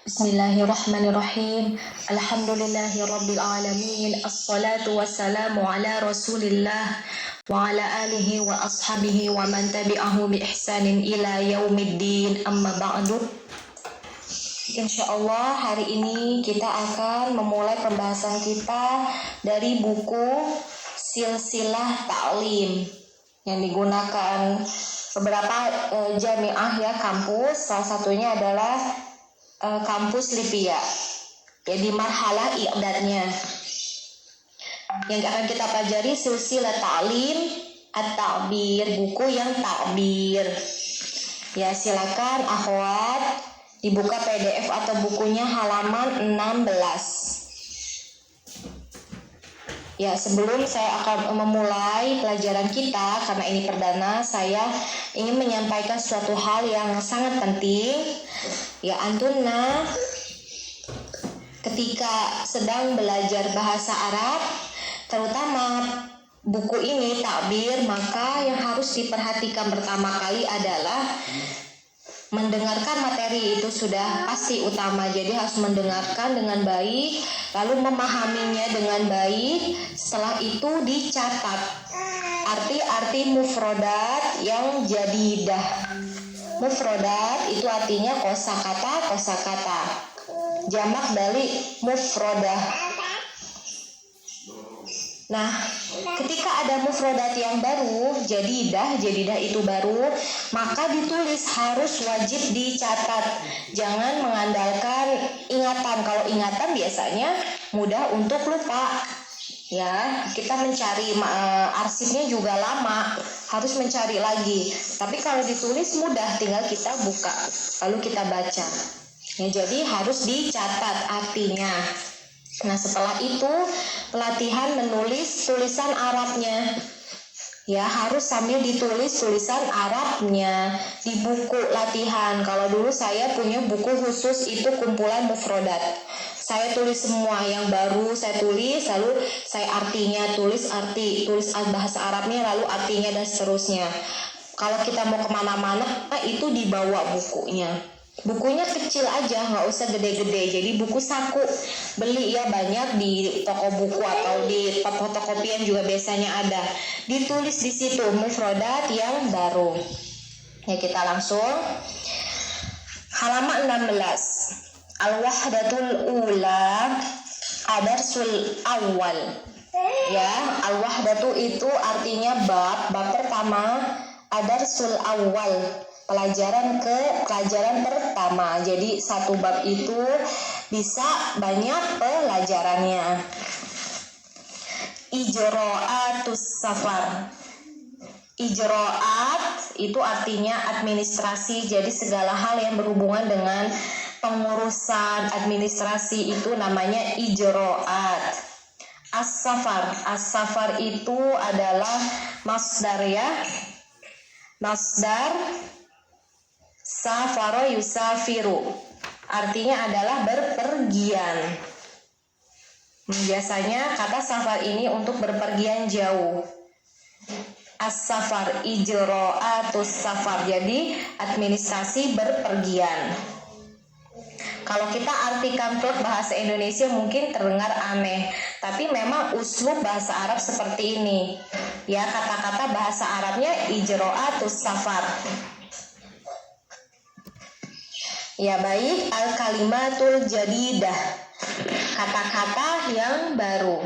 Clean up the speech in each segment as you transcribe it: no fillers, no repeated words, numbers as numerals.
Bismillahirrahmanirrahim. Alhamdulillahirrabbilalamin. Assalatu wassalamu ala rasulillah wa ala alihi wa ashabihi wa man tabi'ahu bi ihsanin ila yaumiddin, amma ba'du. Insyaallah hari ini kita akan memulai pembahasan kita dari buku Silsilah Ta'lim yang digunakan beberapa jamiah ya, kampus. Salah satunya adalah kampus Lipia. Jadi marhalah i'dadnya. Yang akan kita pelajari Silsilah Ta'lim At-Ta'bir, buku yang ta'bir. Ya, silakan akhwat dibuka PDF atau bukunya halaman 16. Ya, sebelum saya akan memulai pelajaran kita, karena ini perdana, saya ingin menyampaikan suatu hal yang sangat penting. Ya, antuna ketika sedang belajar bahasa Arab, terutama buku ini takbir, maka yang harus diperhatikan pertama kali adalah mendengarkan materi itu sudah pasti utama. Jadi harus mendengarkan dengan baik, lalu memahaminya dengan baik. Setelah itu dicatat arti-arti mufrodat yang jadidah. Mufrodat itu artinya kosakata. Jamak dari mufrodah. Nah, ketika ada mufrodat yang baru, jadidah itu baru, maka ditulis, harus wajib dicatat. Jangan mengandalkan ingatan. Kalau ingatan biasanya mudah untuk lupa. Ya, kita mencari arsipnya juga lama, harus mencari lagi. Tapi kalau ditulis mudah, tinggal kita buka, lalu kita baca. Ya, jadi harus dicatat artinya. Nah, setelah itu pelatihan menulis tulisan Arabnya. Ya, harus sambil ditulis tulisan Arabnya di buku latihan. Kalau dulu saya punya buku khusus, itu kumpulan mufrodat. Saya tulis semua yang baru, saya tulis, lalu saya artinya, tulis bahasa Arabnya, lalu artinya, dan seterusnya. Kalau kita mau kemana-mana, itu dibawa bukunya. Bukunya kecil aja, nggak usah gede-gede. Jadi buku saku, beli ya, banyak di toko buku atau di fotokopian juga biasanya ada. Ditulis di situ mufrodat yang baru. Ya, kita langsung halaman 16. Al-wahdatul ula adarsul awal. Ya, al-wahdatu itu artinya bab pertama, adarsul awal, pelajaran pertama. Jadi satu bab itu bisa banyak pelajarannya. Ijro'atus safar. Ijro'at itu artinya administrasi. Jadi segala hal yang berhubungan dengan pengurusan administrasi itu namanya ijro'at. As-safar itu adalah masdar ya. Masdar safaro yusafiru, artinya adalah berpergian. Biasanya kata safar ini untuk berpergian jauh. As-safar, ijro'atus safar, jadi administrasi berpergian. Kalau kita artikan ke bahasa Indonesia mungkin terdengar aneh, tapi memang uslub bahasa Arab seperti ini. Ya, kata-kata bahasa Arabnya ijro'atus safar. Ya, baik, al-kalimatul jadidah, kata-kata yang baru.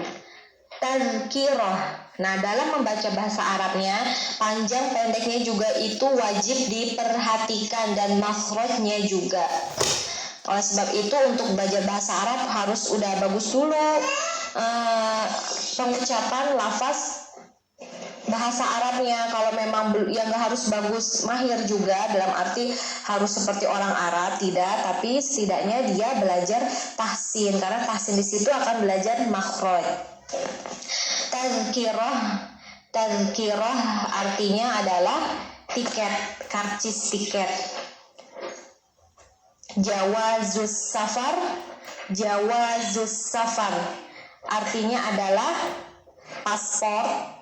Tazkirah. Nah, dalam membaca bahasa Arabnya, panjang pendeknya juga itu wajib diperhatikan, dan makhrajnya juga. Oleh sebab itu untuk belajar bahasa Arab harus udah bagus dulu pengucapan lafaz bahasa Arabnya. Kalau memang yang gak harus bagus mahir juga, dalam arti harus seperti orang Arab, tidak, tapi setidaknya dia belajar tahsin, karena tahsin di situ akan belajar makhraj. Tazkirah artinya adalah tiket, karcis tiket. Jawazus safar artinya adalah paspor.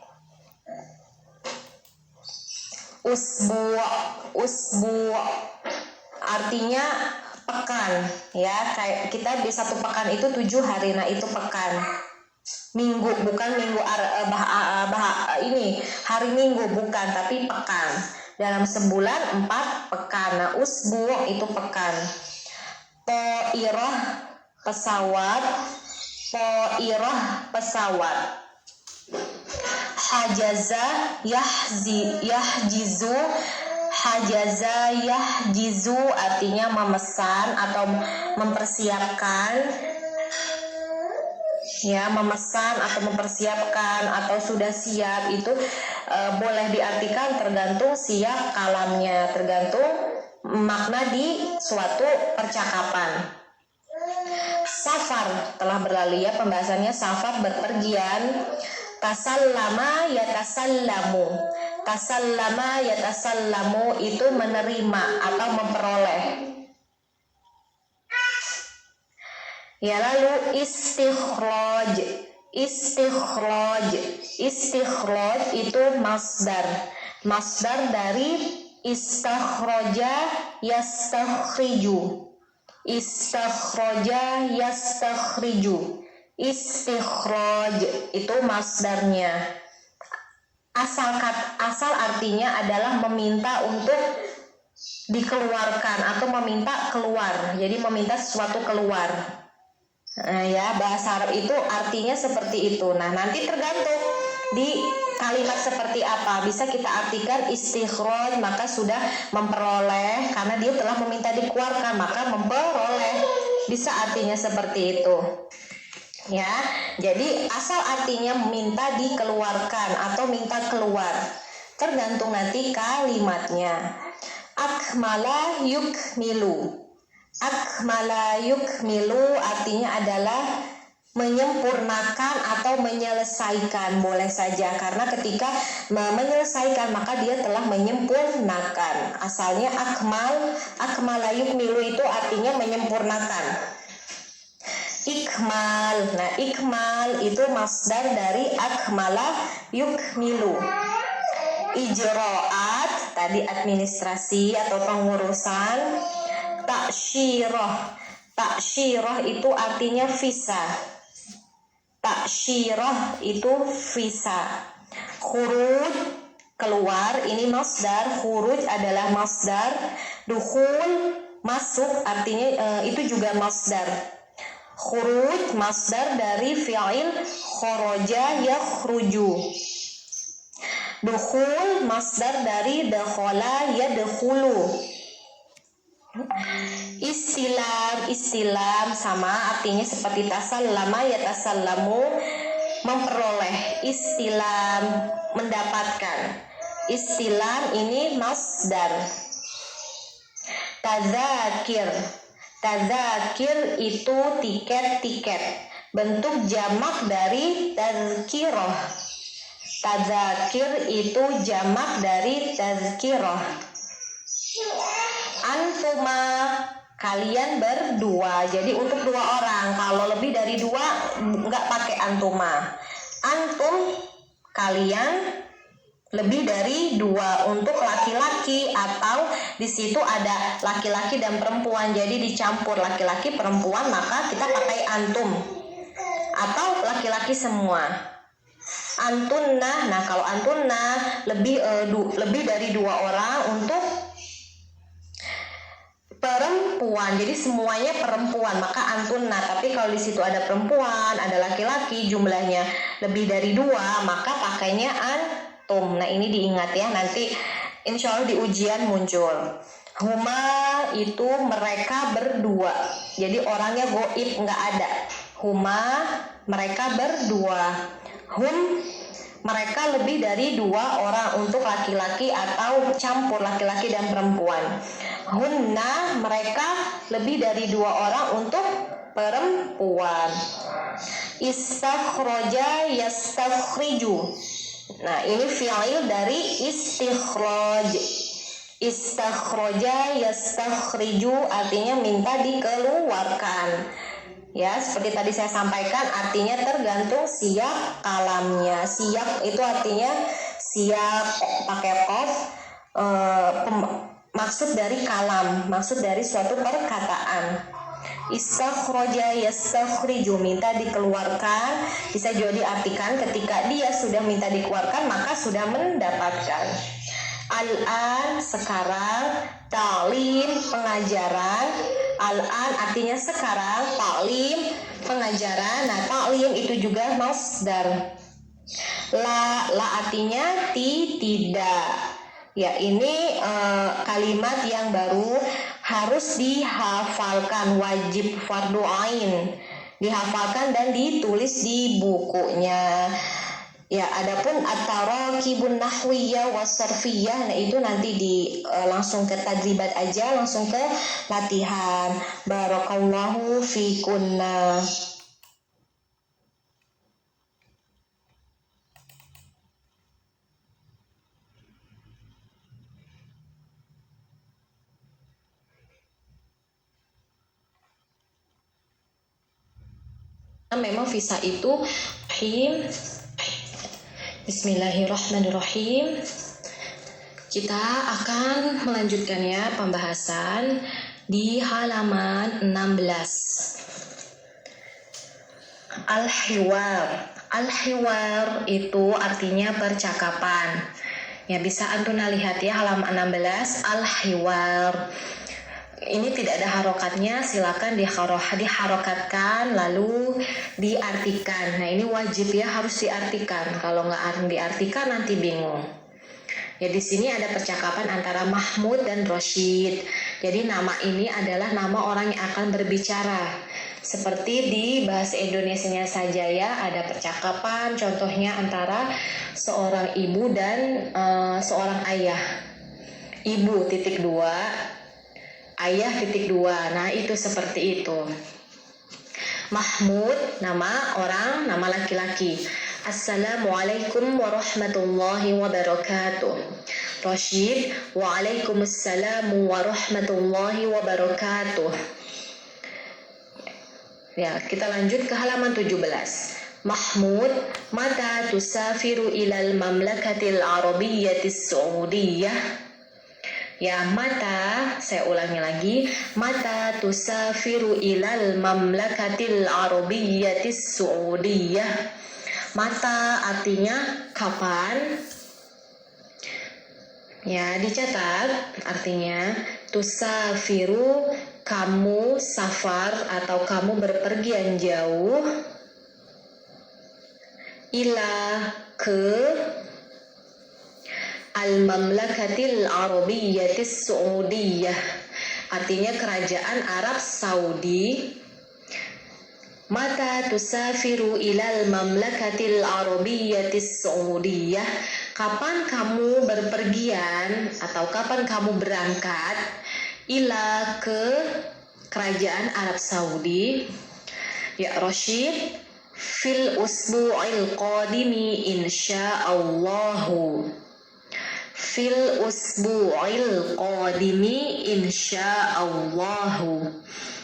Usbu artinya pekan ya, kayak kita di satu pekan itu 7 hari, nah itu pekan. Minggu, bukan minggu ini hari minggu, bukan, tapi pekan. Dalam sebulan 4 pekan. Nah usbu itu pekan. To'irah pesawat, to'irah pesawat. Hajaza yahjizu, hajaza yahjizu artinya memesan atau mempersiapkan, ya, memesan atau mempersiapkan atau sudah siap. Itu boleh diartikan tergantung siap kalamnya, tergantung makna di suatu percakapan. Safar telah berlalu ya, pembahasannya safar berpergian. Tasallama yatasallamu, tasallama yatasallamu itu menerima atau memperoleh. Ya, lalu istikhraj, istikhraj, istikhraj itu masdar, masdar dari istakhraja yastakhriju, istakhraja yastakhriju. Istikhraj itu masdarnya. Asal artinya adalah meminta untuk dikeluarkan atau meminta keluar. Jadi meminta sesuatu keluar. Ya, bahasa Arab itu artinya seperti itu. Nah, nanti tergantung di kalimat seperti apa. Bisa kita artikan istikhraj, maka sudah memperoleh, karena dia telah meminta dikeluarkan, maka memperoleh. Bisa artinya seperti itu. Ya, jadi asal artinya minta dikeluarkan atau minta keluar, tergantung nanti kalimatnya. Akmala yukmilu, akmala yukmilu artinya adalah menyempurnakan atau menyelesaikan, boleh saja, karena ketika menyelesaikan maka dia telah menyempurnakan. Asalnya akmala yukmilu itu artinya menyempurnakan. Ikmal, nah ikmal itu masdar dari akmala yukmilu. Ijro'at tadi administrasi atau pengurusan. Taksyirah, taksyirah itu artinya visa, taksyirah itu visa. Khuruj keluar, ini masdar, khuruj adalah masdar. Dukhul masuk artinya itu juga masdar. Khuruj masdar dari fi'il kharaja yakhruju. Dukhul masdar dari dakhala yadkhulu. Istilam sama artinya seperti tasallama yatasallamu, memperoleh. Istilam mendapatkan. Istilam ini masdar. Tadzakir, tadzakir itu tiket-tiket, bentuk jamak dari tazkirah. Tadzakir itu jamak dari tazkirah. Antuma, kalian berdua. Jadi untuk 2 orang. Kalau lebih dari 2 nggak pakai antuma. Antum, kalian, lebih dari 2 untuk laki-laki, atau di situ ada laki-laki dan perempuan, jadi dicampur laki-laki perempuan, maka kita pakai antum. Atau laki-laki semua. Antunna, nah kalau antunna lebih dari 2 orang untuk perempuan, jadi semuanya perempuan, maka antunna. Tapi kalau di situ ada perempuan, ada laki-laki, jumlahnya lebih dari 2, maka pakainya antum. Nah ini diingat ya, nanti insya Allah di ujian muncul. Huma itu mereka berdua, jadi orangnya goib, nggak ada. Huma mereka berdua. Hum mereka lebih dari 2 orang untuk laki-laki atau campur laki-laki dan perempuan. Hunna mereka lebih dari 2 orang untuk perempuan. Istakhraja yastakhriju. Nah ini fi'il dari istikhraj. Istakhraja yastakhriju artinya minta dikeluarkan. Ya, seperti tadi saya sampaikan, artinya tergantung siap kalamnya. Siap itu artinya siap pakai qaf, maksud dari kalam, maksud dari suatu perkataan. Istakhraja yastakhriju, minta dikeluarkan, bisa juga diartikan ketika dia sudah minta dikeluarkan maka sudah mendapatkan. Al-an, sekarang, ta'lim, pengajaran. Al-an artinya sekarang, ta'lim, pengajaran. Nah, ta'lim itu juga masdar. La artinya tidak. Ya, ini kalimat yang baru, harus dihafalkan, wajib fardu ain, dihafalkan dan ditulis di bukunya. Ya, adapun at-tarakibun nahwiyah was-sarfiyah, nah itu nanti langsung ke tadribat aja, langsung ke latihan. Barakallahu fikunna. Memang visa itu Bismillahirrahmanirrahim. Kita akan melanjutkan ya pembahasan di halaman 16. Al-hiwar itu artinya percakapan. Ya, bisa antuna lihat ya halaman 16, al-hiwar. Ini tidak ada harokatnya, silakan diharokatkan lalu diartikan. Nah, ini wajib ya, harus diartikan. Kalau nggak diartikan nanti bingung. Ya, di sini ada percakapan antara Mahmud dan Roshid. Jadi nama ini adalah nama orang yang akan berbicara. Seperti di bahasa Indonesianya saja ya, ada percakapan contohnya antara seorang ibu dan seorang ayah. Ibu (2), ayah (2). Nah, itu seperti itu. Mahmud nama orang, nama laki-laki. Assalamualaikum warahmatullahi wabarakatuh. Roshid, waalaikumsalam warahmatullahi wabarakatuh. Ya, kita lanjut ke halaman 17. Mahmud, mata tusafiru ilal mamlakatil arabiyyatis saudiyah? Ya, mata, saya ulangi lagi, mata tusafiru ilal mamlakatil arabiyyatis saudiyah. Mata artinya kapan? Ya, dicatat artinya tusafiru, kamu safar atau kamu berpergian jauh, ila ke al-mamlakatil arabiyyatis saudiyah, artinya kerajaan Arab Saudi. Mata tusafiru ilal mamlakatil arabiyyatis saudiyah, kapan kamu berpergian atau kapan kamu berangkat ila ke kerajaan Arab Saudi? Ya, Roshid, fil usbu'il qadimi insya'allahu. Fil usbu'il qadimi insya'allahu.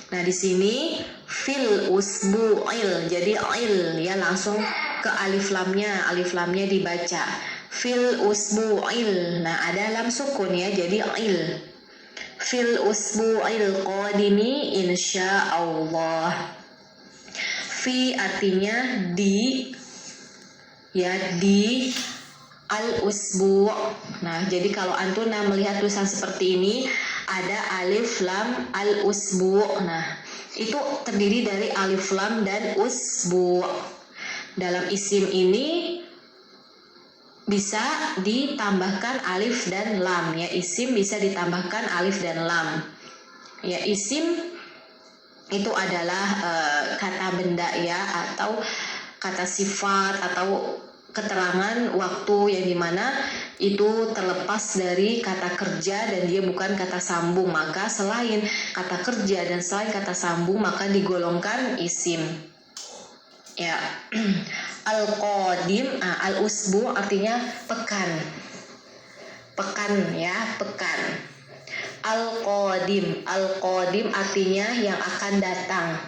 Nah, di sini fil usbu'il, jadi il ya, langsung ke alif lamnya dibaca. Fil usbu'il. Nah, ada lam sukun ya, jadi il. Fil usbu'il qadimi insya'allah. Fi artinya di, ya, di al-usbu'. Nah, jadi kalau antuna melihat tulisan seperti ini, ada alif lam al-usbu'. Nah, itu terdiri dari alif lam dan usbu'. Dalam isim ini bisa ditambahkan alif dan lam ya, isim bisa ditambahkan alif dan lam. Ya, isim itu adalah kata benda ya, atau kata sifat atau keterangan waktu yang dimana itu terlepas dari kata kerja dan dia bukan kata sambung. Maka selain kata kerja dan selain kata sambung maka digolongkan isim. Ya, al-qadim, al-usbu artinya pekan. Pekan ya, pekan. Al-qadim artinya yang akan datang.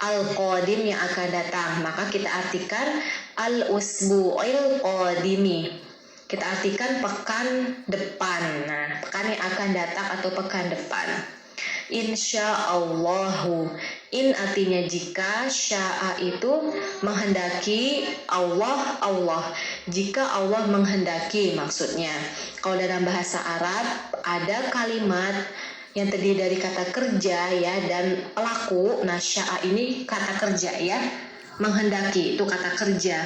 Al-qadim yang akan datang. Maka kita artikan al-usbu'il qadimi. kita artikan pekan depan. Nah, pekan yang akan datang atau pekan depan. Insyaallahu. In artinya jika, sya'a itu menghendaki, Allah. Jika Allah menghendaki maksudnya. Kalau dalam bahasa Arab ada kalimat yang terdiri dari kata kerja ya dan pelaku. Nah, sya'a ini kata kerja ya. Menghendaki itu kata kerja.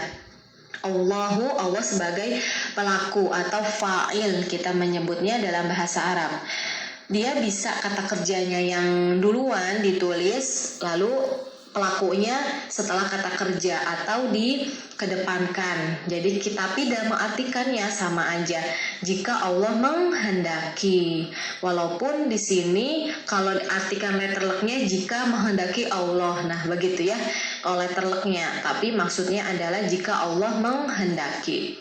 Allah sebagai pelaku atau fa'il kita menyebutnya dalam bahasa Arab. Dia bisa kata kerjanya yang duluan ditulis lalu pelakunya setelah kata kerja atau dikedepankan. Jadi tapi dalam mengartikannya sama aja. Jika Allah menghendaki. Walaupun di sini kalau diartikan letter luck-nya jika menghendaki Allah. Nah, begitu ya. Kalau letter luck-nya, tapi maksudnya adalah jika Allah menghendaki.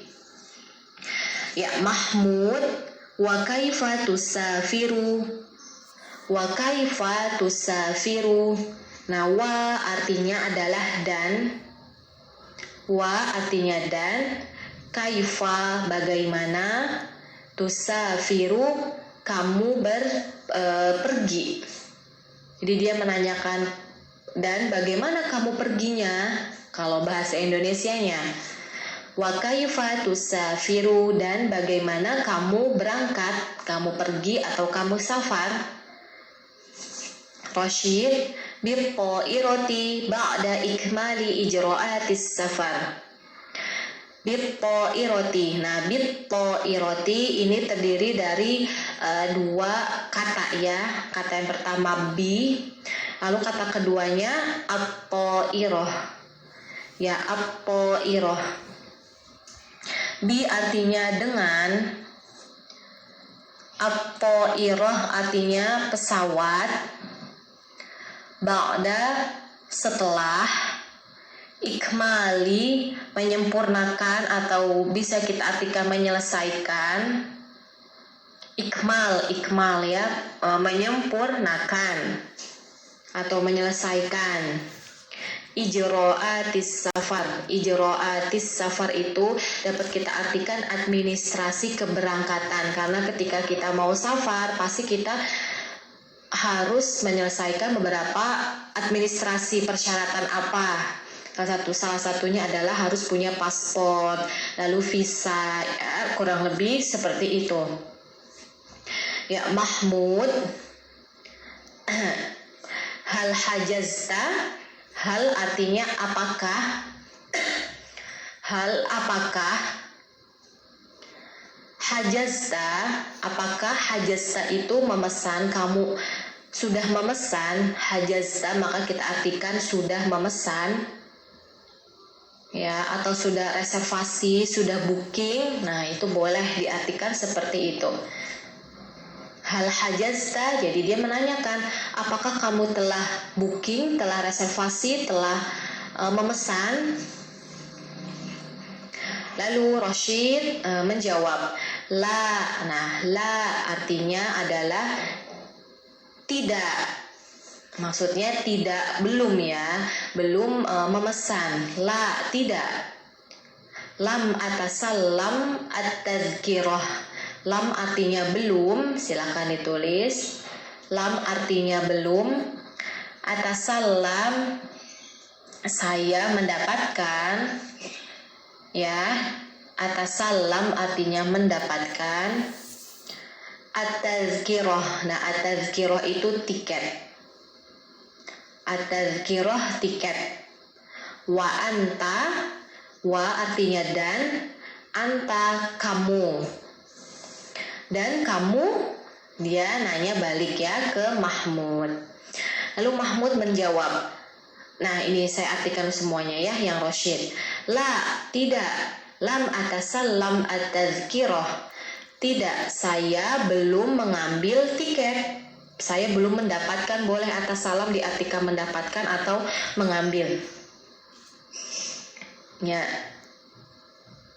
Ya, Mahmud. Wa kaifa tusafiru. Nah, wa artinya adalah dan. Wa artinya dan. Kaifa bagaimana. Tusafiru kamu pergi. Jadi dia menanyakan dan bagaimana kamu perginya kalau bahasa Indonesianya. Wa kaifa tusafiru dan bagaimana kamu berangkat, kamu pergi atau kamu safar. Rashid bittairati ba'da ikmali ijra'atis safar. Bittairati. Nah, bittairati ini terdiri dari dua kata ya. Kata yang pertama bi, lalu kata keduanya at-tairah. Ya, at-tairah. Bi artinya dengan, at-tairah artinya pesawat, ba'da setelah, ikmali menyempurnakan atau bisa kita artikan menyelesaikan. Ikmal ya, menyempurnakan atau menyelesaikan. Ijra'atis safar itu dapat kita artikan administrasi keberangkatan, karena ketika kita mau safar pasti kita harus menyelesaikan beberapa administrasi persyaratan apa. Salah satunya adalah harus punya paspor, lalu visa, ya, kurang lebih seperti itu. Ya, Mahmud. Hal hajazta. Hal artinya apakah. Hajazta, apakah hajazta itu memesan, kamu sudah memesan. Hajazta maka kita artikan sudah memesan ya, atau sudah reservasi, sudah booking. Nah, itu boleh diartikan seperti itu. Hal hajazta, jadi dia menanyakan apakah kamu telah booking, telah reservasi, telah memesan. Lalu Rashid menjawab la. Nah, la artinya adalah tidak. Maksudnya tidak, belum ya, belum memesan. La, tidak. Lam atasallam at-tadhkirah. Lam artinya belum, silakan ditulis. Lam artinya belum. Atasallam saya mendapatkan. Ya, atasallam artinya mendapatkan. At-tadhkirah. Nah, at-tadhkirah itu tiket. At-tadhkirah tiket. Wa anta, wa artinya dan, anta kamu. Dan kamu, dia nanya balik ya ke Mahmud. Lalu Mahmud menjawab. Nah, ini saya artikan semuanya ya yang Rashid. La, tidak. Lam atasallam at-tadhkirah. Tidak, saya belum mengambil tiket. Saya belum mendapatkan, boleh atasalam diartikan mendapatkan atau mengambil. Ya.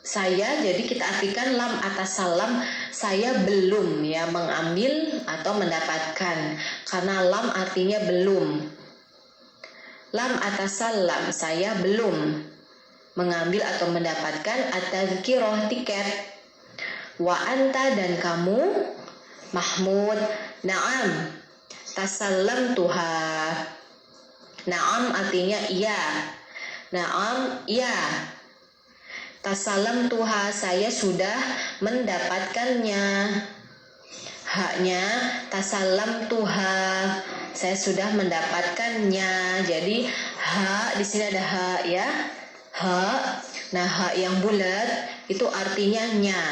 Saya, jadi kita artikan lam atasalam, saya belum ya mengambil atau mendapatkan, karena lam artinya belum. Lam atasalam, saya belum mengambil atau mendapatkan at-tadhkirah tiket. Wa anta dan kamu Mahmud. Naam. Tasallamtuha. Naam artinya iya. Naam iya. Tasallamtuha saya sudah mendapatkannya. Haknya tasallamtuha saya sudah mendapatkannya. Jadi ha di sini ada ha ya. Ha. Nah, ha yang bulat itu artinya nya.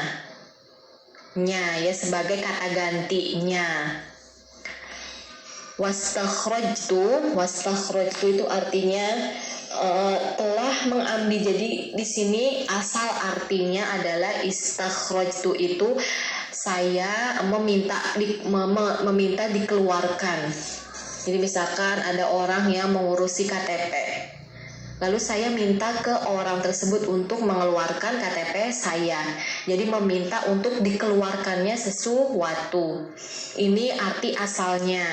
Nya ya sebagai kata gantinya. Wastakhrajtu itu artinya telah mengambil. Jadi di sini asal artinya adalah istakhrajtu itu saya meminta dikeluarkan. Jadi misalkan ada orang yang mengurusi KTP, lalu saya minta ke orang tersebut untuk mengeluarkan KTP saya. Jadi meminta untuk dikeluarkannya sesuatu. Ini arti asalnya.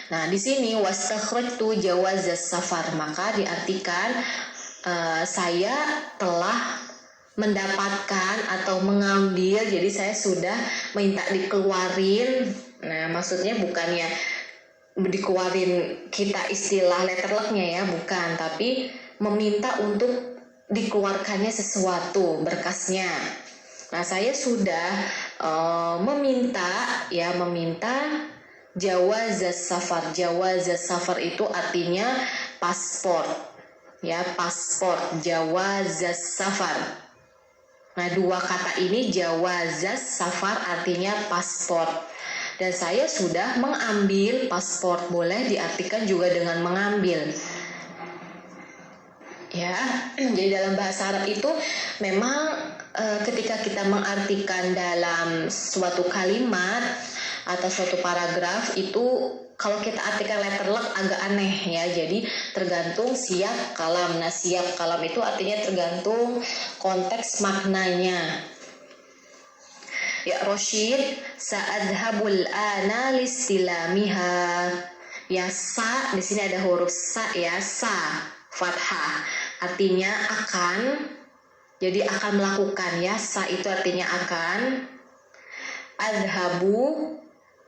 Nah, di sini wastakhrajtu jawazas safar, maka diartikan saya telah mendapatkan atau mengambil. Jadi saya sudah minta dikeluarin. Nah, maksudnya bukannya dikeluarin kita istilah letterlocknya ya, bukan, tapi meminta untuk dikeluarkannya sesuatu berkasnya. Nah, saya sudah meminta jawazas safar. Jawazas safar itu artinya paspor. Ya, paspor, jawazas safar. Nah, dua kata ini jawazas safar artinya paspor. Dan saya sudah mengambil paspor, boleh diartikan juga dengan mengambil. Ya, jadi dalam bahasa Arab itu memang ketika kita mengartikan dalam suatu kalimat atau suatu paragraf itu kalau kita artikan letterlock agak aneh ya. Jadi tergantung siap kalam. Nah, siap kalam itu artinya tergantung konteks maknanya. Ya, Roshid, sa'adhabul ana listilamiha. Ya, sa di sini ada huruf sa ya, sa fathah. Artinya akan. Jadi akan melakukan ya. Sa itu artinya akan. Adhabu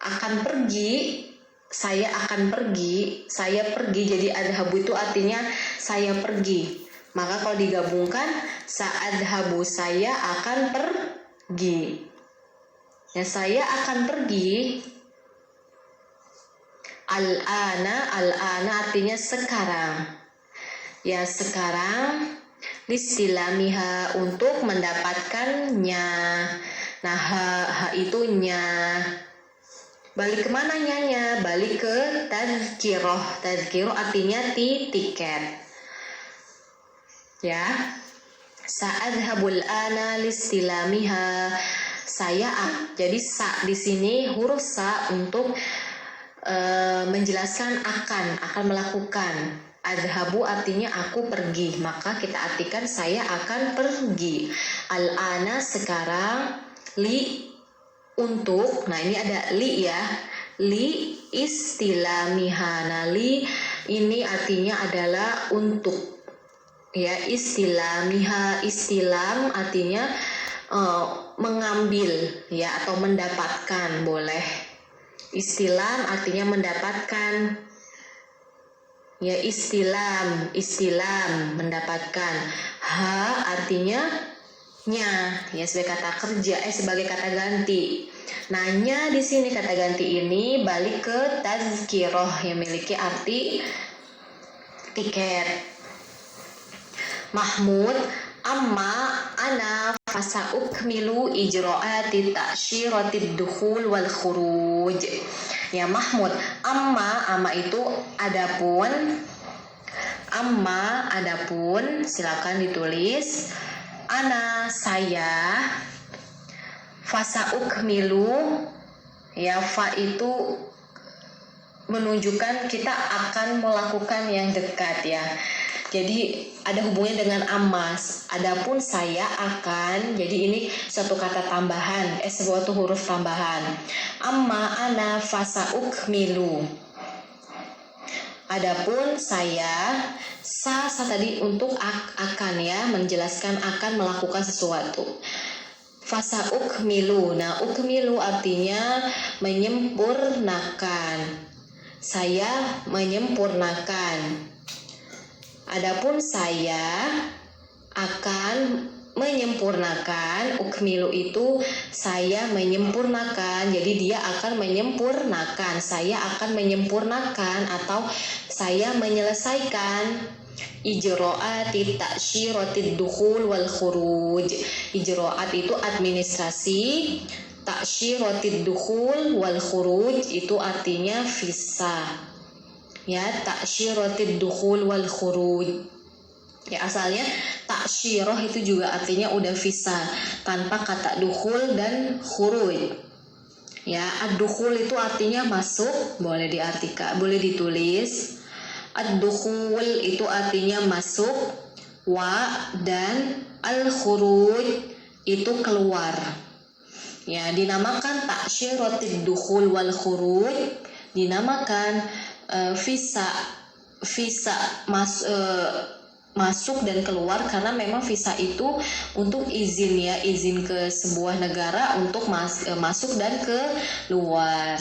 akan pergi. Saya akan pergi. Saya pergi. Jadi adhabu itu artinya saya pergi. Maka kalau digabungkan sa'adhabu saya akan pergi. Ya, saya akan pergi. Al-ana artinya sekarang. Ya, sekarang listilamiha untuk mendapatkannya. Nah, ha itu nya. Balik kemana nyanya? Balik ke tadhkiroh. Tadhkiroh artinya tiket. Ya. Sa'adhabul ana listilamiha. Saya jadi sa di sini huruf sa untuk menjelaskan akan melakukan. Adhabu artinya aku pergi, maka kita artikan saya akan pergi. Al-ana sekarang, li untuk. Nah, ini ada li ya. Li istilamiha. Li ini artinya adalah untuk. Ya, istilamiha. Istilam artinya mengambil ya atau mendapatkan, boleh. Istilam artinya mendapatkan. Ya, istilam mendapatkan. Ha artinya nya ya sebagai kata kerja sebagai kata ganti. Nanya di sini kata ganti ini balik ke tazkiroh yang memiliki arti tiket. Mahmud, amma ana fasaukmilu ijra'ati ta'syiratid dukhul wal khuruj. Ya, Mahmud, amma itu adapun silakan ditulis. Ana saya, fasaukmilu ya, fa itu menunjukkan kita akan melakukan yang dekat ya. Jadi ada hubungannya dengan amas. Adapun saya akan, jadi ini satu kata tambahan, suatu huruf tambahan. Amma ana fasaukmilu. Adapun saya, sa tadi untuk akan ya, menjelaskan akan melakukan sesuatu. Fasa ukmilu. Nah, ukmilu artinya menyempurnakan. Saya menyempurnakan. Adapun saya akan menyempurnakan, ukmilu itu saya menyempurnakan. Jadi dia akan menyempurnakan. Saya akan menyempurnakan atau saya menyelesaikan ijro'ati ta'syiratid dukhul wal khuruj. Ijro'at itu administrasi, ta'syiratid dukhul wal khuruj itu artinya visa. Ya, ta'syiratid dukhul wal khuruj. Ya, asalnya ta'syirah itu juga artinya udah visa tanpa kata dukhul dan khuruj. Ya, ad-dukhul itu artinya masuk, boleh diartikan, boleh ditulis. Ad-dukhul itu artinya masuk, wa dan al-khuruj itu keluar. Ya, dinamakan ta'syiratid dukhul wal khuruj, dinamakan visa masuk dan keluar karena memang visa itu untuk izin, ya, izin ke sebuah negara untuk masuk dan keluar.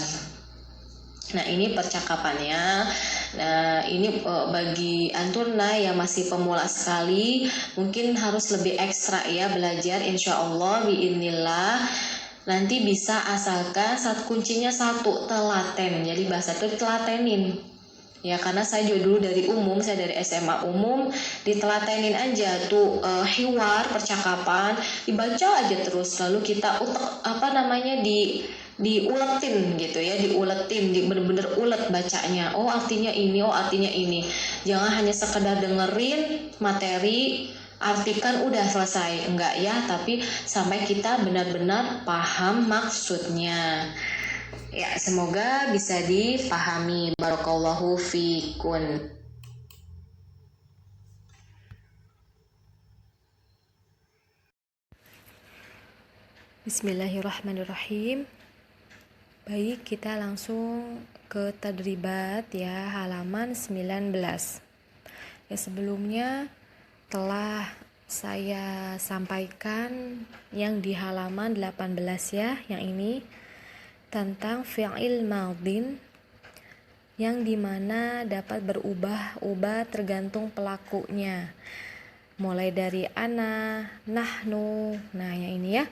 Nah, ini percakapannya. Nah, ini bagi Antuna yang masih pemula sekali mungkin harus lebih ekstra ya belajar, insyaallah biidznillah. Nanti bisa, asalkan kuncinya satu, telaten. Jadi bahasa itu telatenin. Ya, karena saya juga dulu dari umum, saya dari SMA umum, ditelatenin aja tuh hiwar, percakapan, dibaca aja terus, lalu kita diuletin gitu ya, diuletin, bener-bener ulet bacanya. Oh, artinya ini, oh artinya ini. Jangan hanya sekedar dengerin materi, artikan udah selesai, enggak ya, tapi sampai kita benar-benar paham maksudnya. Ya, semoga bisa dipahami. Barakallahu fikun. Bismillahirrahmanirrahim. Baik, kita langsung ke tadribat ya, halaman 19. Ya, sebelumnya telah saya sampaikan yang di halaman 18 ya, yang ini tentang fi'il madin yang dimana dapat berubah-ubah tergantung pelakunya. Mulai dari ana, nahnu. Nah, yang ini ya.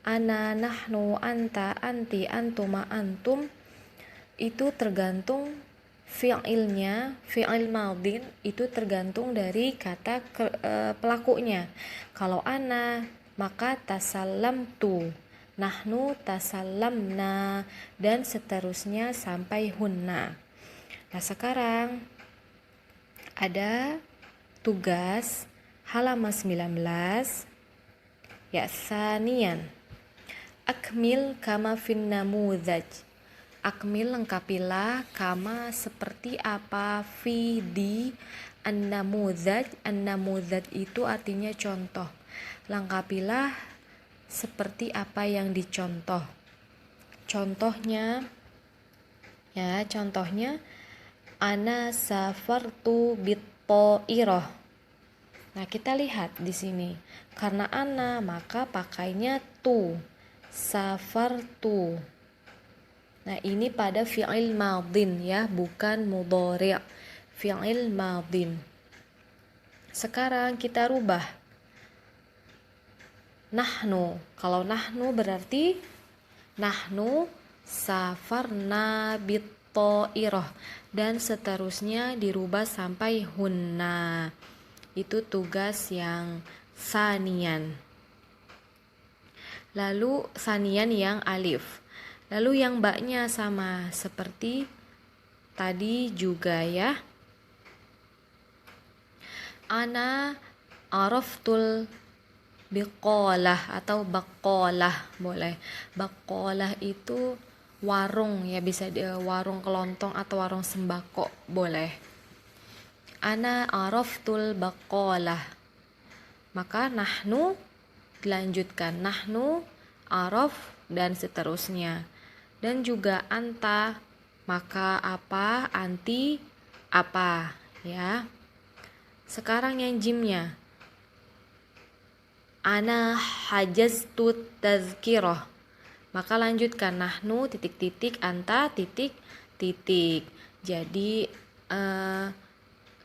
Ana, nahnu, anta, anti, antuma, antum. Itu tergantung fi'ilnya, fi'il madin itu tergantung dari kata pelakunya. Kalau ana, maka tasallamtu, nahnu tasallamna, dan seterusnya sampai hunna. Nah, sekarang ada tugas halaman 19 ya, sanian akmil kama fin namudhaj. Akmil, lengkapilah, kama seperti apa, fi di an-namudhaj. An-namudhaj itu artinya contoh. Lengkapilah seperti apa yang dicontoh. Contohnya ya, contohnya ana safartu bit-thairah. Nah, kita lihat di sini. Karena ana, maka pakainya tu. Safartu. Nah, ini pada fi'il madin ya, bukan mudhari'. Fi'il madin. Sekarang kita rubah. Nahnu. Kalau nahnu berarti nahnu safarna bit-thairah, dan seterusnya dirubah sampai hunna. Itu tugas yang sanian. Lalu sanian yang alif. Lalu yang baknya sama seperti tadi juga ya. Ana araftul biqalah atau baqalah, boleh. Baqalah itu warung ya, bisa warung kelontong atau warung sembako, boleh. Ana araftul baqalah. Maka nahnu dilanjutkan, nahnu, araf, dan seterusnya. Dan juga anta, maka apa, anti, apa ya. Sekarang yang jimnya. ana hajaztu tazkirah. Maka lanjutkan nahnu titik-titik anta titik-titik. Jadi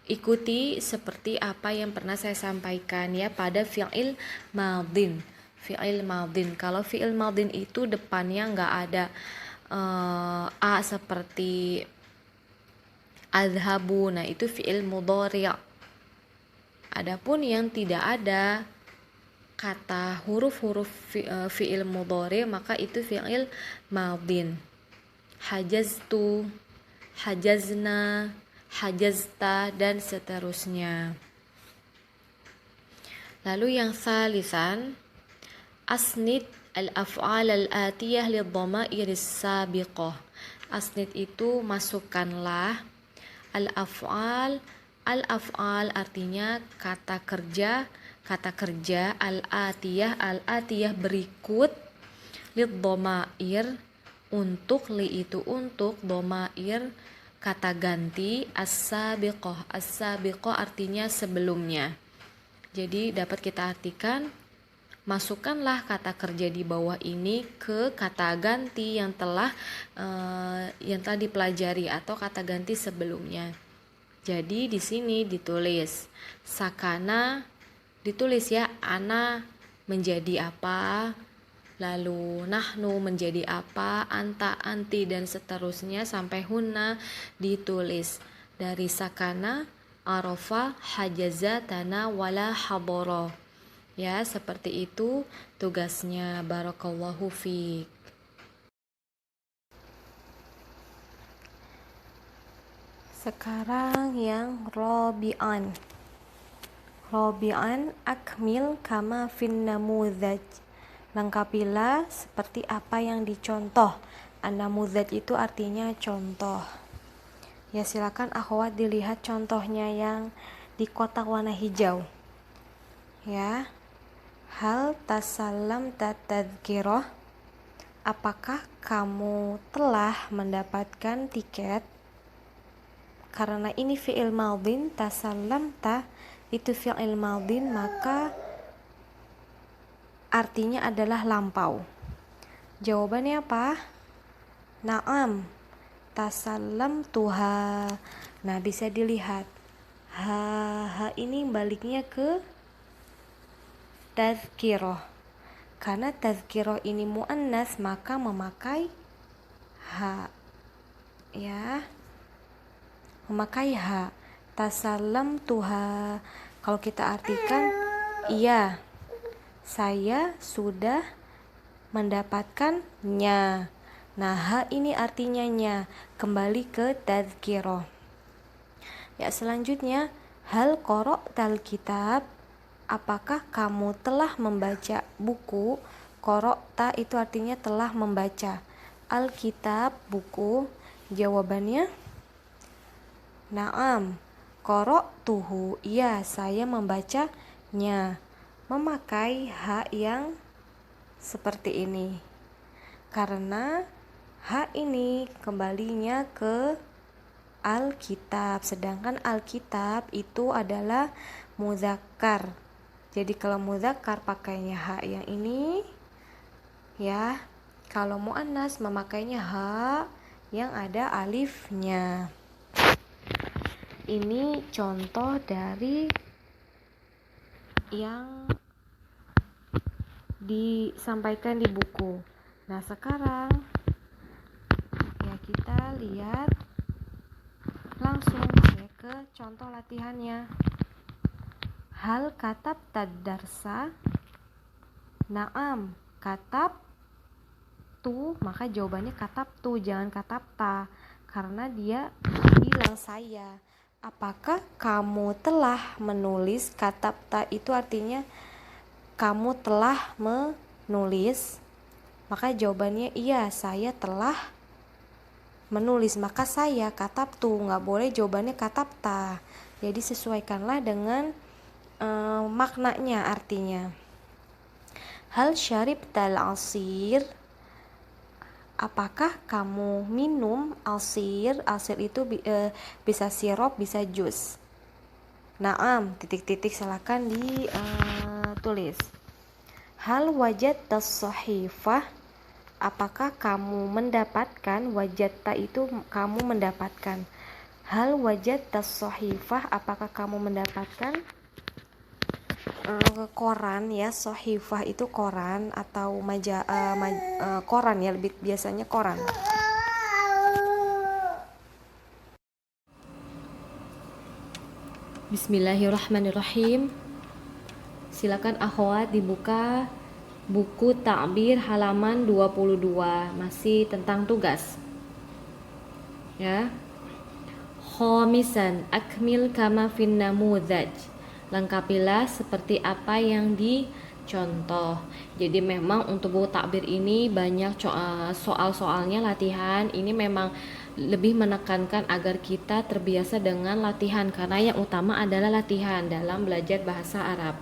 ikuti seperti apa yang pernah saya sampaikan ya pada fi'il madin. Fi'il madin. Kalau fi'il madin itu depannya nggak ada a seperti adhabu. Nah, itu fi'il mudhari'. Adapun yang tidak ada kata huruf-huruf fi'il mudhari maka itu fi'il madin. Hajaztu, hajazna, hajazta dan seterusnya. Lalu yang salisan, asnid al-af'al al-atiyah lidh-dhamair as-sabiqah. Asnid itu masukkanlah al-af'al. Al-af'al artinya kata kerja al-atiyah berikut lidh-dhamair untuk dhamair kata ganti as-sabiqah. As-sabiqah artinya sebelumnya. Jadi dapat kita artikan, masukkanlah kata kerja di bawah ini ke kata ganti yang telah dipelajari atau kata ganti sebelumnya. Jadi di sini ditulis sakana, ditulis ya ana menjadi apa, lalu nahnu menjadi apa, anta, anti dan seterusnya sampai hunna ditulis dari sakana, arafa, hajaza, tana, wala, haboro. Ya, seperti itu tugasnya. Barakallahu fiik. Sekarang yang robi'an. Robi'an akmil kama fin namudhaj. Lengkapilah seperti apa yang dicontoh. An-namudhaj itu artinya contoh. Ya, silakan akhwat dilihat contohnya yang di kotak warna hijau. Ya. Hal tasallam tadzkirah. Apakah kamu telah mendapatkan tiket? Karena ini fi'il madin, tasallam ta itu fi'il madin, maka artinya adalah lampau. Jawabannya apa? Naam, tasallam tuha. Nah, bisa dilihat ha ini baliknya ke tazkiroh. Karena tazkiroh ini muannas maka memakai ha. Ya, memakai ha. Tasallam tuha. Kalau kita artikan, iya, saya sudah mendapatkannya. Nah, ha ini artinya nya, kembali ke tazkiroh. Ya, selanjutnya, hal qara'tal kitab. Apakah kamu telah membaca buku? Qara'ta itu artinya telah membaca. Al-kitab, buku. Jawabannya na'am, qara'tuhu. Iya, saya membacanya. Memakai ha yang seperti ini. Karena ha ini kembalinya ke Alkitab, sedangkan Alkitab itu adalah muzakkar. Jadi kalau muzakkar pakainya ha yang ini, ya. Kalau muannas memakainya ha yang ada alifnya. Ini contoh dari yang disampaikan di buku. Nah, sekarang ya kita lihat langsung ya ke contoh latihannya. Hal katab tadarsa? Naam, katab tu, maka jawabannya katab tu, jangan katab ta, karena dia bilang saya. Apakah kamu telah menulis? Katab ta itu artinya kamu telah menulis, maka jawabannya iya, saya telah menulis, maka saya katab tu, nggak boleh jawabannya katab ta. Jadi sesuaikanlah dengan maknanya, artinya. Hal syaribtal asir? Apakah kamu minum asir? Asir itu bisa sirup, bisa jus. Naam, titik-titik, silakan ditulis. Hal wajadta sahifah, apakah kamu mendapatkan? Wajadta itu kamu mendapatkan. Hal wajadta sahifah, apakah kamu mendapatkan koran ya. Sahifah itu koran atau koran ya, lebih biasanya koran. Bismillahirrahmanirrahim. Silakan akhwat dibuka buku takbir halaman 22, masih tentang tugas. Ya. Khamisan, akmil kama fin namudhaj. Lengkapilah seperti apa yang dicontoh. Jadi memang untuk buku takbir ini banyak soal-soalnya latihan. Ini memang lebih menekankan agar kita terbiasa dengan latihan, karena yang utama adalah latihan dalam belajar bahasa Arab.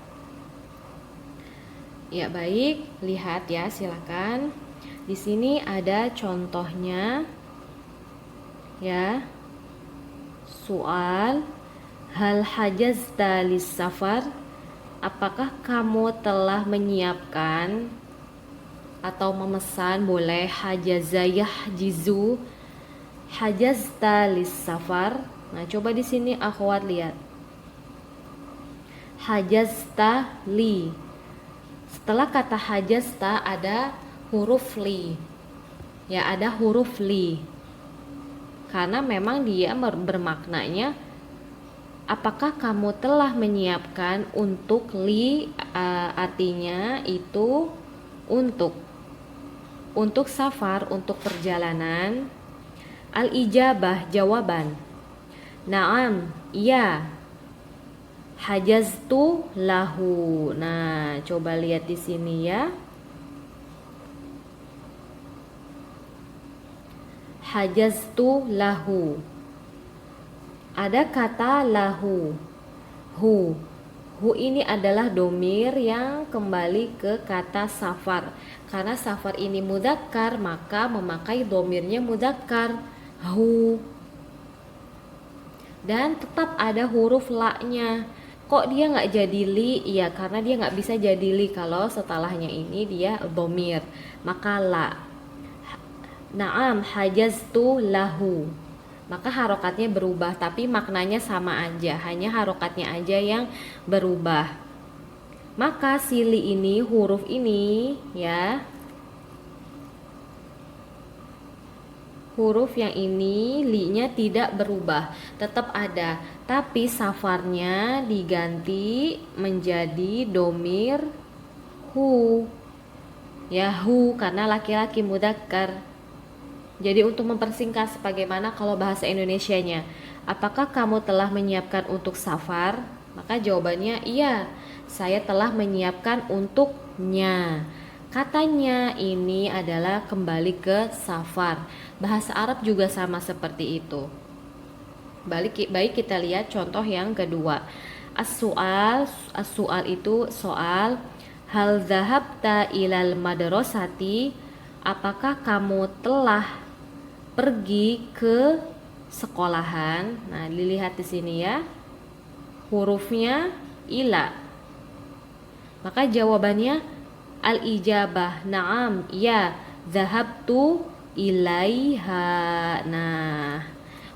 Ya baik, lihat ya silakan. Di sini ada contohnya. Ya. Soal, hal hajazta lis safar, apakah kamu telah menyiapkan atau memesan, boleh hajaza yahjizu, hajazta lis safar. Nah, coba di sini akhwat lihat. Hajazta li. Setelah kata hajazta ada huruf li. Ya, ada huruf li. Karena memang dia bermaknanya apakah kamu telah menyiapkan. Untuk li artinya itu untuk safar, untuk perjalanan. Al-ijabah, jawaban. Naam, iya. Hajaztu lahu. Nah, coba lihat di sini ya. Hajaztu lahu. Ada kata lahu. Hu. Hu ini adalah domir yang kembali ke kata safar. Karena safar ini mudzakkar, maka memakai domirnya mudzakkar. Hu. Dan tetap ada huruf la-nya. Kok dia nggak jadi li? Iya, karena dia nggak bisa jadi li kalau setelahnya ini dia domir. Maka la. Naam, hajaztu lahu. Maka harokatnya berubah, tapi maknanya sama aja, hanya harokatnya aja yang berubah. Maka si li ini, huruf ini ya, huruf yang ini li-nya tidak berubah, tetap ada, tapi safarnya diganti menjadi domir hu. Ya, hu karena laki-laki mudzakkar. Jadi untuk mempersingkat, sebagaimana kalau bahasa Indonesianya, apakah kamu telah menyiapkan untuk safar? Maka jawabannya iya, saya telah menyiapkan untuknya. Katanya ini adalah kembali ke safar. Bahasa Arab juga sama seperti itu. Baik kita lihat contoh yang kedua. As-su'al itu soal. Hal dhahabta ilal madrasati, apakah kamu telah pergi ke sekolahan? Nah, dilihat di sini ya. Hurufnya ila. Maka jawabannya al-ijabah, na'am, iya, dhahabtu ilaiha. Nah,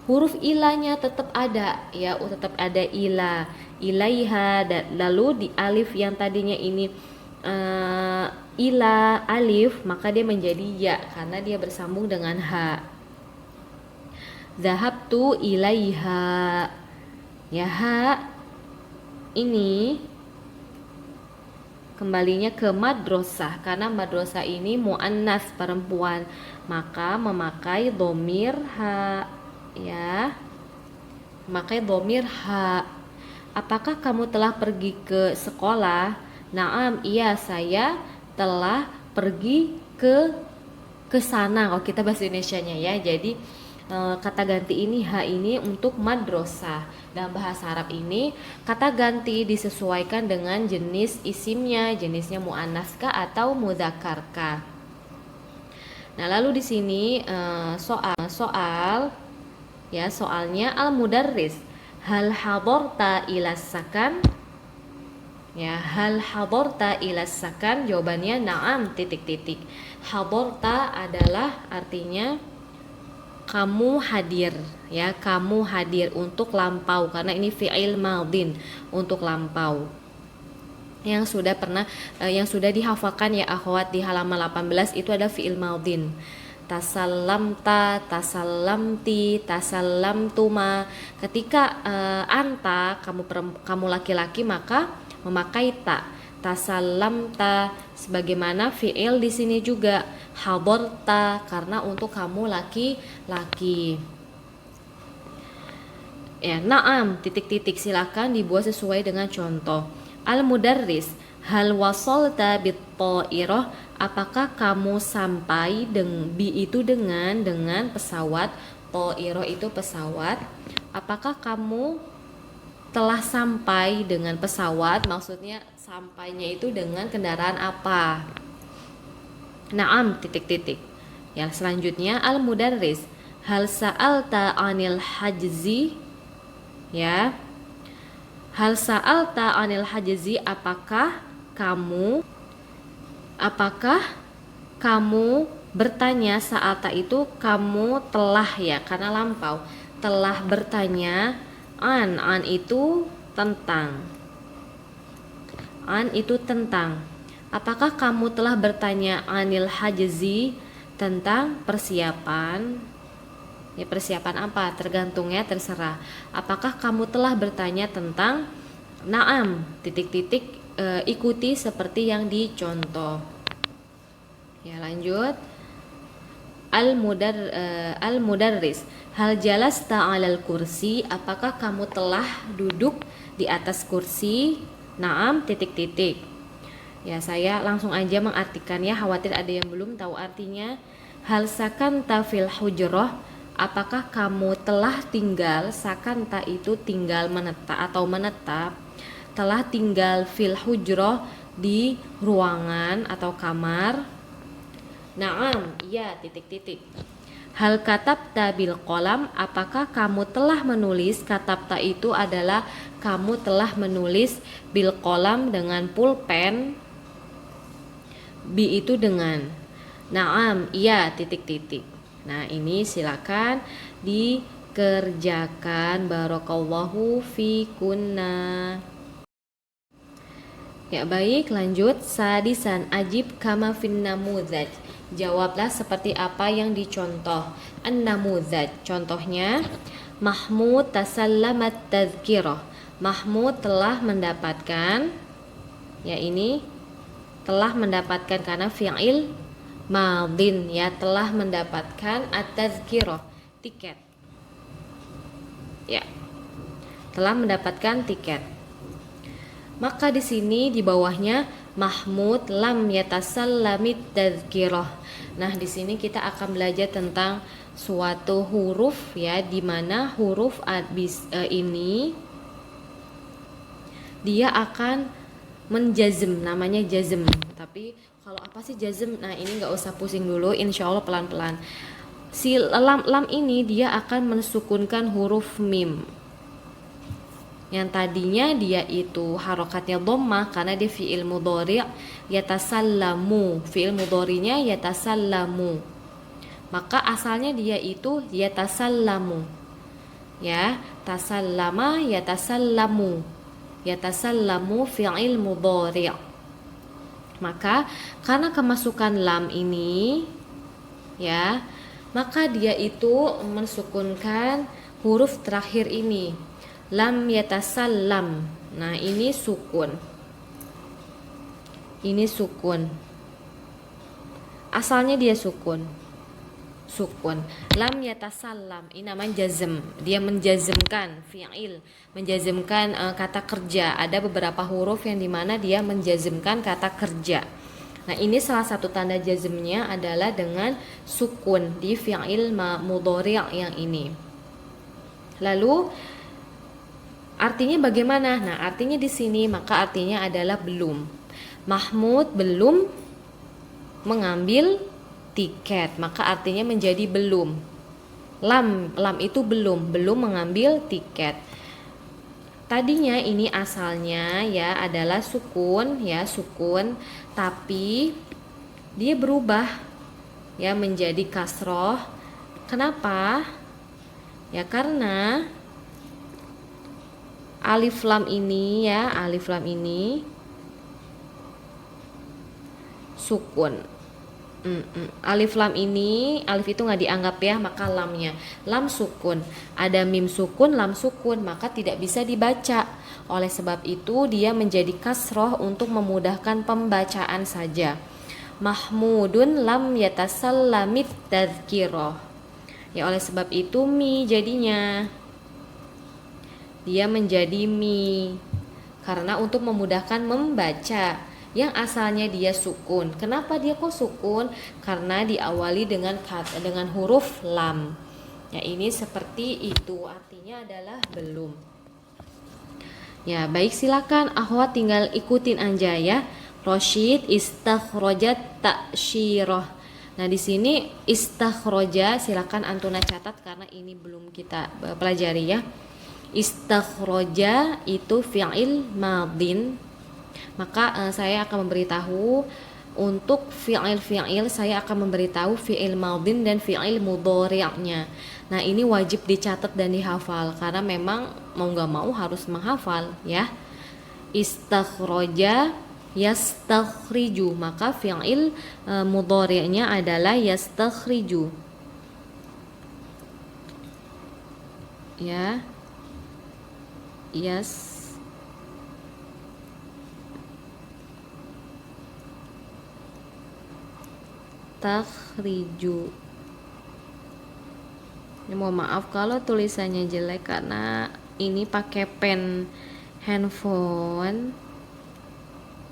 huruf ilanya tetap ada ya, tetap ada ila, ilaiha. Lalu di alif yang tadinya ini ila alif, maka dia menjadi ya karena dia bersambung dengan ha. Dhahabtu ilaiha. Ya, ha ini kembalinya ke madrasah, karena madrasah ini muannas, perempuan, maka memakai dhamir ha ya, memakai dhamir ha. Apakah kamu telah pergi ke sekolah? Naam, iya, saya telah pergi ke sana kalau kita bahasa Indonesianya ya. Jadi kata ganti ini ha ini untuk madrasah. Dalam bahasa Arab ini kata ganti disesuaikan dengan jenis isimnya, jenisnya muannaskah atau mudzakarkah. Nah, lalu di sini soal ya, soalnya al mudarris, hal hadarta ila sakan. Ya, hal hadarta ila sakan? Jawabannya na'am titik-titik. Hadarta adalah artinya kamu hadir, ya, kamu hadir untuk lampau karena ini fi'il madin untuk lampau. Yang sudah dihafalkan ya akhwat di halaman 18 itu ada fi'il madin. Tasallamta, tasallamti, tasallamtuma. Ketika anta kamu laki-laki maka memakai ta. Tasallamta sebagaimana fi'il di sini juga hadarta karena untuk kamu laki-laki. Ya, na'am titik-titik silakan dibuat sesuai dengan contoh. Al-mudarris, hal wasalta bit-ta'irah? Apakah kamu sampai bi itu dengan pesawat, ta'irah itu pesawat. Apakah kamu telah sampai dengan pesawat? Maksudnya sampainya itu dengan kendaraan apa? Na'am titik-titik. Ya, selanjutnya al-mudarris, hal sa'alta 'anil hajzi? Ya. Hal sa'alta 'anil hajzi? Apakah kamu bertanya? Sa'alta itu kamu telah, ya, karena lampau. Telah bertanya. An itu tentang. An itu tentang. Apakah kamu telah bertanya 'anil hajzi? Tentang persiapan? Ya, persiapan apa? Tergantung, ya, terserah. Apakah kamu telah bertanya tentang? Na'am titik-titik, ikuti seperti yang dicontoh. Ya, lanjut. Al-mudarris, hal jalasta 'alal kursi? Apakah kamu telah duduk di atas kursi? Na'am titik-titik. Ya, saya langsung aja mengartikan, ya, khawatir ada yang belum tahu artinya. Hal sakanta fil hujrah? Apakah kamu telah tinggal? Sakanta itu tinggal, menetap, telah tinggal fil hujrah di ruangan atau kamar. Na'am, iya titik-titik. Hal katabta bil qalam? Apakah kamu telah menulis? Katabta itu adalah kamu telah menulis, bil qalam dengan pulpen, bi itu dengan. Na'am, iya titik-titik. Nah, ini silakan dikerjakan. Barakallahu fikunna. Ya, baik, lanjut. Sadisan, ajib kama fin namudzaj. Jawablah seperti apa yang dicontoh. An-namudzaj, contohnya Mahmud tasallamat tazkirah. Mahmud telah mendapatkan, ya, ini telah mendapatkan karena fi'il madin, ya, telah mendapatkan at-tazkirah, tiket. Ya, telah mendapatkan tiket. Maka di sini di bawahnya Mahmud lam yatasallamit tazkirah. Nah, di sini kita akan belajar tentang suatu huruf, ya, di mana huruf ini dia akan menjazm, namanya jazm. Tapi kalau apa sih jazm? Nah, ini nggak usah pusing dulu, insya Allah pelan-pelan. Si lam ini dia akan mensukunkan huruf mim yang tadinya dia itu harokatnya dhammah karena dia fi'il mudhari' yatasallamu, fi'il mudhari'nya yatasallamu, maka asalnya dia itu yatasallamu, ya, tasallama yatasallamu, yatasallamu fi'il mudhari'. Maka karena kemasukan lam ini, ya, maka dia itu mensukunkan huruf terakhir ini, lam yatasallam. Nah, ini sukun. Ini sukun. Asalnya dia sukun. Lam yatasallam, ini namanya jazm. Dia menjazmkan fi'il, menjazmkan kata kerja. Ada beberapa huruf yang dimana dia menjazmkan kata kerja. Nah, ini salah satu tanda jazmnya adalah dengan sukun di fi'il mudhari' yang ini. Lalu artinya bagaimana? Nah, artinya di sini maka artinya adalah belum. Mahmud belum mengambil tiket, maka artinya menjadi belum. Lam itu belum mengambil tiket. Tadinya ini asalnya ya adalah sukun ya, sukun, tapi dia berubah ya menjadi kasroh. Kenapa? Ya karena alif lam ini ya, alif lam ini sukun. Alif lam ini, alif itu nggak dianggap ya, maka lamnya lam sukun, ada mim sukun, lam sukun, maka tidak bisa dibaca. Oleh sebab itu dia menjadi kasroh untuk memudahkan pembacaan saja. Mahmudun lam yatasallamit tadhkiroh. Ya oleh sebab itu mi jadinya, dia menjadi mi karena untuk memudahkan membaca. Yang asalnya dia sukun. Kenapa dia kok sukun? Karena diawali dengan huruf lam. Ya ini seperti itu, artinya adalah belum. Ya baik, silakan akhwat tinggal ikutin aja ya. Rosyid istakhrojat ta'syiroh. Nah di sini istakhroja silakan antuna catat karena ini belum kita pelajari ya. Istakhroja itu fi'il madin. Maka saya akan memberitahu untuk fi'il saya akan memberitahu fi'il madin dan fi'il mudhari'nya. Nah ini wajib dicatat dan dihafal karena memang mau nggak mau harus menghafal ya. Istakhroja yastakhriju, maka fi'il mudhari'nya adalah yastakhriju ya. Takhriju. Ini mohon maaf kalau tulisannya jelek karena ini pakai pen handphone,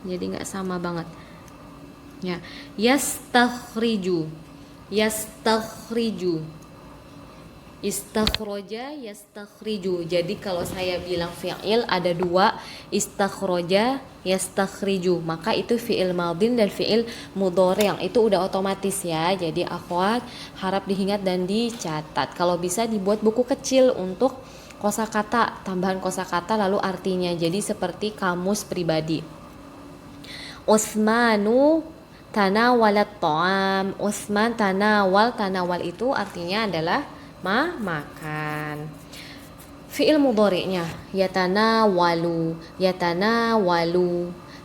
jadi nggak sama banget. Ya, yastakhriju, istakhroja, yastakhriju. Jadi kalau saya bilang fi'il ada dua, istakhroja, yastakhriju, maka itu fi'il madin dan fi'il mudhari', yang itu udah otomatis ya. Jadi akhwat harap diingat dan dicatat. Kalau bisa dibuat buku kecil untuk kosakata, tambahan kosakata lalu artinya. Jadi seperti kamus pribadi. Utsmanu tanawalat ta'am. Utsman tanawal itu artinya adalah makan. Fi'il mudhari'nya yatanawalu,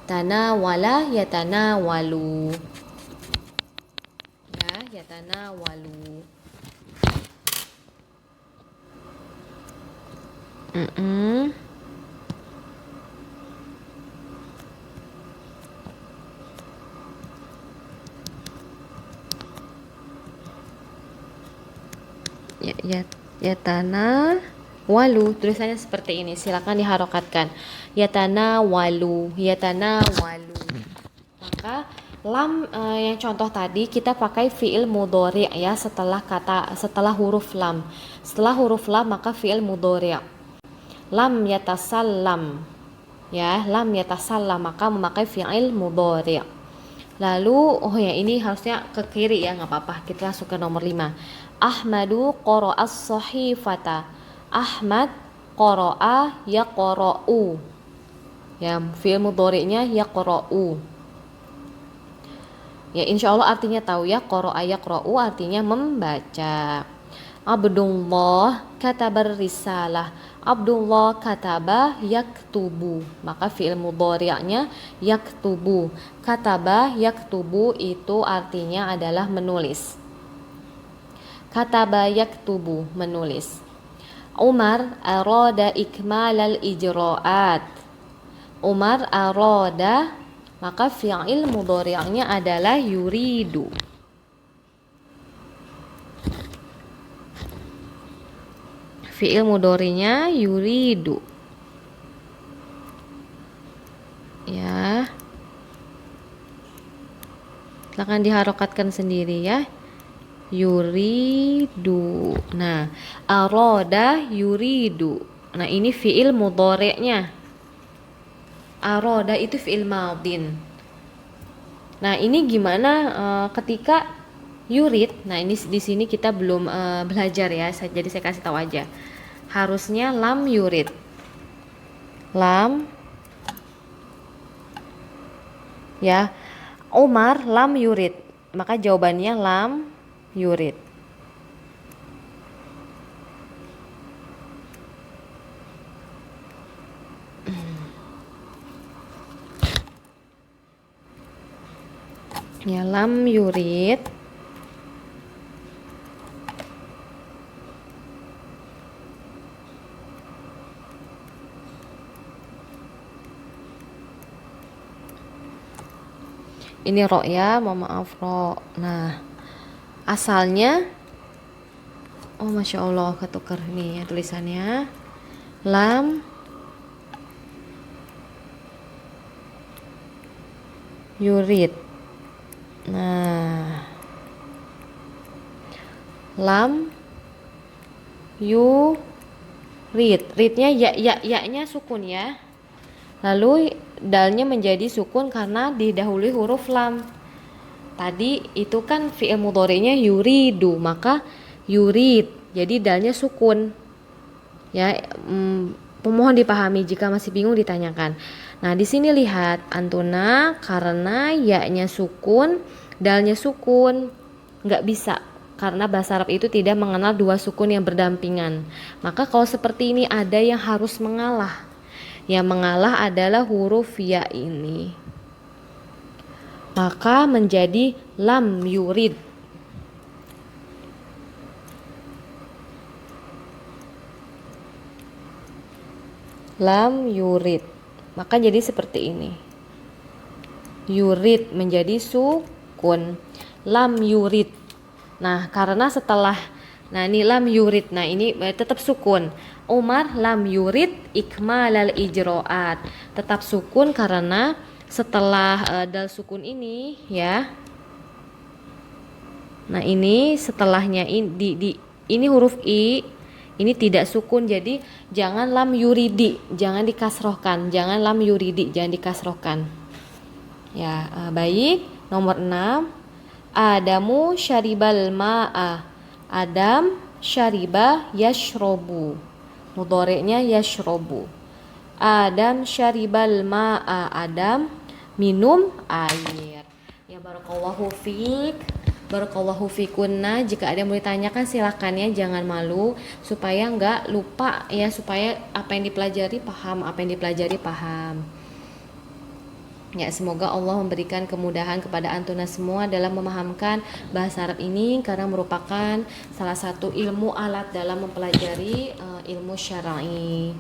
tanawala, yatanawalu. Ya, yatanawalu. Yatana walu, tulisannya seperti ini, silakan diharokatkan. Yatana walu. Maka lam yang contoh tadi kita pakai fi'il mudhari' ya setelah huruf lam. Setelah huruf lam maka fi'il mudhari'. Lam yatasallam ya, lam yatasallam maka memakai fi'il mudhari'. Lalu ini harusnya ke kiri ya, nggak apa-apa. Kita langsung ke nomor 5. Ahmadu qara'as sahifata. Ahmad qara'a yaqra'u. Ya, fi'il mudhari'nya yaqra'u. Ya, insyaallah artinya tahu ya, qara'a yaqra'u artinya membaca. Abdullah katabar risalah. Abdullah kataba yaktubu, maka fi'il mudhari'nya yaktubu. Kataba yaktubu itu artinya adalah menulis. Kataba yaktubu, menulis. Umar arada ikmalal ijra'at. Umar arada, maka fi'il mudhari'nya adalah yuridu. Fi'il mudhari'nya yuridu. Ya. Silakan diharokatkan sendiri ya. Yuridu. Nah, arada yuridu. Nah, ini fi'il mudhari'nya. Arada itu fi'il madin. Nah, ini gimana ketika yurid? Nah, ini di sini kita belum belajar ya. Jadi saya kasih tahu aja. Harusnya lam yurid. lam, ya. Umar lam yurid, maka jawabannya lam yurid. Ya, lam yurid. Ini ro ya, mohon maaf ro. Nah, asalnya, oh masya Allah ketuker nih ya tulisannya. Lam yurid. Nah, lam yurid. Ridnya ya-nya sukun ya. Lalu dalnya menjadi sukun karena didahului huruf lam. Tadi itu kan fi'il mudhari'nya yuridu, maka yurid. Jadi dalnya sukun. Ya, pemohon dipahami, jika masih bingung ditanyakan. Nah, di sini lihat antuna karena ya-nya sukun, dalnya sukun. Nggak bisa karena bahasa Arab itu tidak mengenal dua sukun yang berdampingan. Maka kalau seperti ini ada yang harus mengalah. Yang mengalah adalah huruf ya ini. Maka menjadi lam yurid. Lam yurid. Maka jadi seperti ini. Yurid menjadi sukun. Lam yurid. Nah, karena setelah ini lam yurid. Nah, ini tetap sukun. Umar lam yurid ikmalal ijro'at. Tetap sukun karena setelah dal sukun ini ya. Nah, ini setelahnya ini huruf i, ini tidak sukun, jadi jangan lam yuridi, jangan dikasrohkan, jangan lam yuridi, jangan dikasrohkan. Ya, baik. Nomor 6. Adamu syaribal ma'a. Adam syariba yashrobu. Mudhari'nya yashrobu. Adam syaribal ma'a. Adam minum air. Ya, barakallahu fiik. Barakallahu fikunna. Jika ada yang mau ditanyakan silakan ya, jangan malu supaya nggak lupa ya, supaya apa yang dipelajari paham, apa yang dipelajari paham. Ya, semoga Allah memberikan kemudahan kepada antuna semua dalam memahamkan bahasa Arab ini karena merupakan salah satu ilmu alat dalam mempelajari ilmu syar'i.